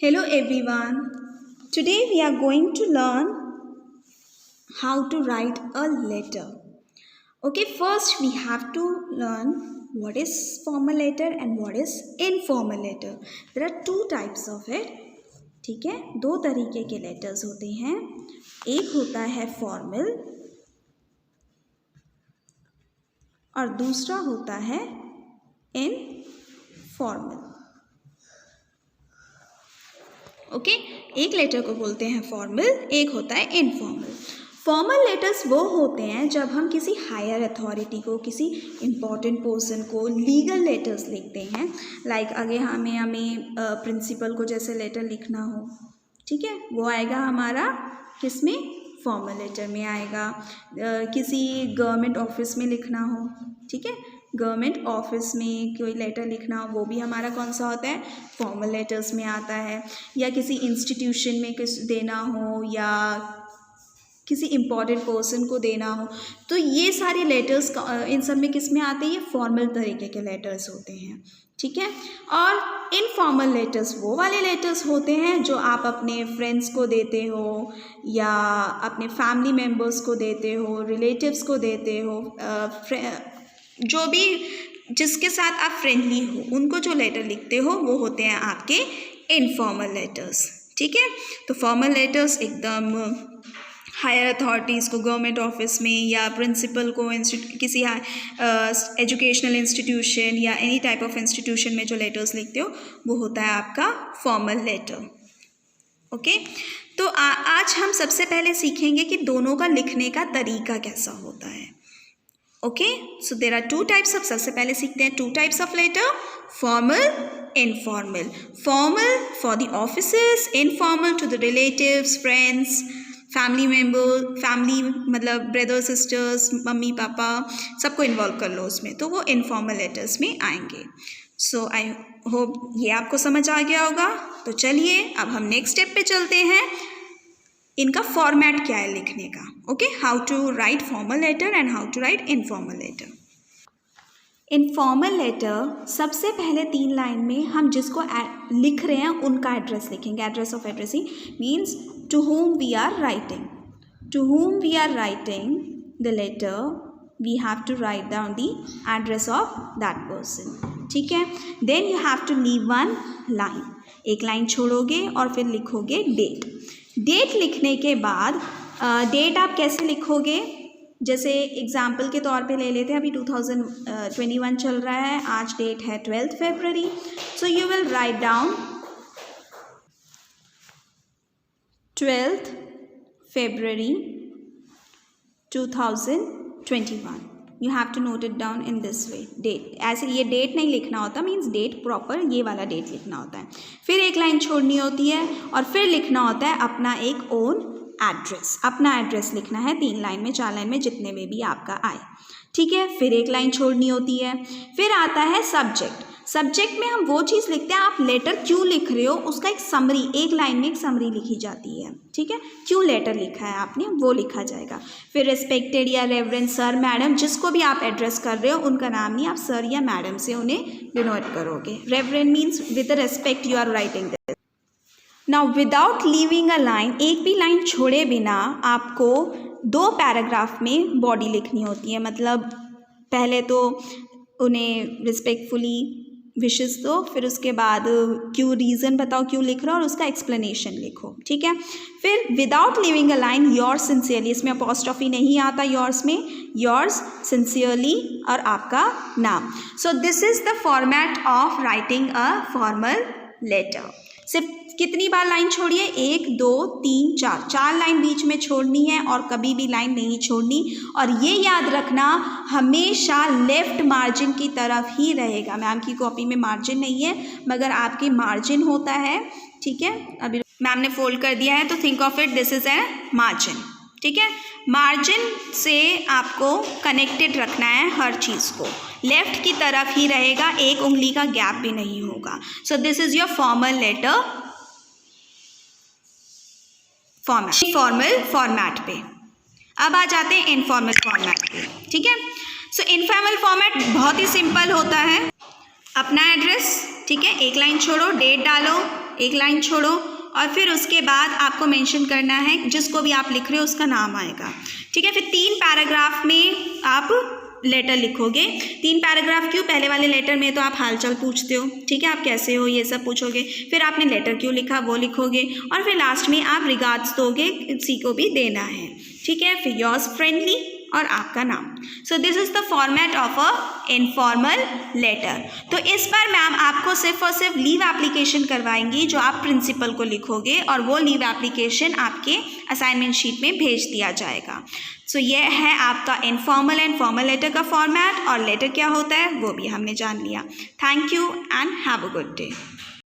Hello everyone. Today we are going to learn how to write a letter. Okay, first we have to learn what is formal letter and what is informal letter. There are two types of it. ठीक है, दो तरीके के letters होते हैं. एक होता है फॉर्मल और दूसरा होता है इनफॉर्मल. ओके, एक लेटर को बोलते हैं फॉर्मल, एक होता है इनफॉर्मल. फॉर्मल लेटर्स वो होते हैं जब हम किसी हायर अथॉरिटी को, किसी इम्पॉर्टेंट पर्सन को लीगल लेटर्स लिखते हैं. लाइक अगर हमें प्रिंसिपल को जैसे लेटर लिखना हो, ठीक है, वो आएगा हमारा किस में, फॉर्मल लेटर में आएगा. किसी गवर्नमेंट ऑफिस में लिखना हो, ठीक है, गवर्नमेंट ऑफिस में कोई लेटर लिखना हो, वो भी हमारा कौन सा होता है, फॉर्मल लेटर्स में आता है. या किसी इंस्टीट्यूशन में किस देना हो या किसी इम्पॉर्टेंट पर्सन को देना हो, तो ये सारे लेटर्स इन सब में किस में आते हैं, ये फॉर्मल तरीके के लेटर्स होते हैं. ठीक है. और इनफॉर्मल लेटर्स वो वाले लेटर्स होते हैं जो आप अपने फ्रेंड्स को देते हो या अपने फैमिली मेम्बर्स को देते हो, रिलेटिव्स को देते हो, जो भी जिसके साथ आप फ्रेंडली हो, उनको जो लेटर लिखते हो वो होते हैं आपके इनफॉर्मल लेटर्स. ठीक है. तो फॉर्मल लेटर्स एकदम हायर अथॉरिटीज़ को, गवर्नमेंट ऑफिस में या प्रिंसिपल को, किसी एजुकेशनल इंस्टीट्यूशन या एनी टाइप ऑफ इंस्टीट्यूशन में जो लेटर्स लिखते हो वो होता है आपका फॉर्मल लेटर. ओके. तो आज हम सबसे पहले सीखेंगे कि दोनों का लिखने का तरीका कैसा होता है. Okay. So there are two types of, सबसे पहले सीखते हैं two types of letter, formal, informal. Formal for the offices, informal to the relatives, friends, family member, family मतलब ब्रदर सिस्टर्स, मम्मी पापा, सबको इन्वॉल्व कर लो उसमें, तो वो इनफॉर्मल लेटर्स में आएंगे. सो आई होप ये आपको समझ आ गया होगा. तो चलिए अब हम नेक्स्ट स्टेप पे चलते हैं. इनका फॉर्मेट क्या है लिखने का. Okay, how to write formal letter and how to write informal letter. Informal letter सबसे पहले 3 लाइन में हम जिसको लिख रहे हैं उनका एड्रेस लिखेंगे. Address of addressing means to whom we are writing. To whom we are writing the letter, we have to write down the address of that person. ठीक है. Then you have to leave one line. एक line छोड़ोगे और फिर लिखोगे date. Date लिखने के बाद डेट आप कैसे लिखोगे, जैसे एग्जाम्पल के तौर पे ले लेते हैं. अभी 2021 चल रहा है, आज डेट है 12 फरवरी. So you will write down 12th February 2021. You have to note it down in this way. Date ऐसे ये डेट नहीं लिखना होता, मीन्स डेट प्रॉपर ये वाला डेट लिखना होता है. फिर एक लाइन छोड़नी होती है और फिर लिखना होता है अपना एक ओन एड्रेस. अपना एड्रेस लिखना है 3 लाइन में, 4 लाइन में, जितने में भी आपका आए. ठीक है. फिर एक लाइन छोड़नी होती है. फिर आता है सब्जेक्ट. सब्जेक्ट में हम वो चीज़ लिखते हैं, आप लेटर क्यों लिख रहे हो उसका एक समरी, एक लाइन में एक समरी लिखी जाती है. ठीक है. क्यों लेटर लिखा है आपने वो लिखा जाएगा. फिर रिस्पेक्टेड या रेवरेंड सर, मैडम, जिसको भी आप एड्रेस कर रहे हो उनका नाम नहीं, आप सर या मैडम से उन्हें डिनोट करोगे. Reverend means with respect you are writing this. Now without leaving a line, एक भी लाइन छोड़े बिना आपको 2 पैराग्राफ में बॉडी लिखनी होती है. मतलब पहले तो उन्हें रिस्पेक्टफुली विशेस दो, फिर उसके बाद क्यों, रीज़न बताओ क्यों लिख रहे हो और उसका एक्सप्लेनेशन लिखो. ठीक है. फिर without living a line, yours sincerely, इसमें अपॉस्ट्रोफी नहीं आता योर्स में, योर्स सिंसियरली और आपका नाम. So this is the format of writing a formal letter. सिर्फ कितनी बार लाइन छोड़िए, 1 2 3 4 लाइन बीच में छोड़नी है और कभी भी लाइन नहीं छोड़नी. और ये याद रखना हमेशा लेफ्ट मार्जिन की तरफ ही रहेगा. मैम की कॉपी में मार्जिन नहीं है मगर आपकी मार्जिन होता है. ठीक है. अभी मैम ने फोल्ड कर दिया है तो think of it, this is a margin. ठीक है. मार्जिन से आपको कनेक्टेड रखना है हर चीज़ को, लेफ्ट की तरफ ही रहेगा, एक उंगली का गैप भी नहीं होगा. So this is your formal letter format. Formal format पे अब आ जाते हैं इनफॉर्मल फॉर्मेट पे. ठीक है. सो इनफॉर्मल फॉर्मेट बहुत ही सिंपल होता है. अपना एड्रेस, ठीक है, एक लाइन छोड़ो, डेट डालो, एक लाइन छोड़ो और फिर उसके बाद आपको मेंशन करना है जिसको भी आप लिख रहे हो उसका नाम आएगा, ठीक है। फिर 3 पैराग्राफ में आप लेटर लिखोगे। 3 पैराग्राफ क्यों? पहले वाले लेटर में तो आप हालचाल पूछते हो, ठीक है, आप कैसे हो ये सब पूछोगे, फिर आपने लेटर क्यों लिखा वो लिखोगे और फिर लास्ट में आप रिगार्ड्स दोगे, किसी को भी देना है, ठीक है। फिर योर्स फ्रेंडली और आपका नाम। So this is the format of a informal letter. तो इस बार मैम आपको सिर्फ और सिर्फ लीव एप्लीकेशन करवाएंगी जो आप प्रिंसिपल को लिखोगे और वो लीव एप्लीकेशन आपके असाइनमेंट शीट में भेज दिया जाएगा। सो ये है आपका इनफॉर्मल एंड फॉर्मल लेटर का फॉर्मेट और लेटर क्या होता है वो भी हमने जान लिया। Thank you and have a good day.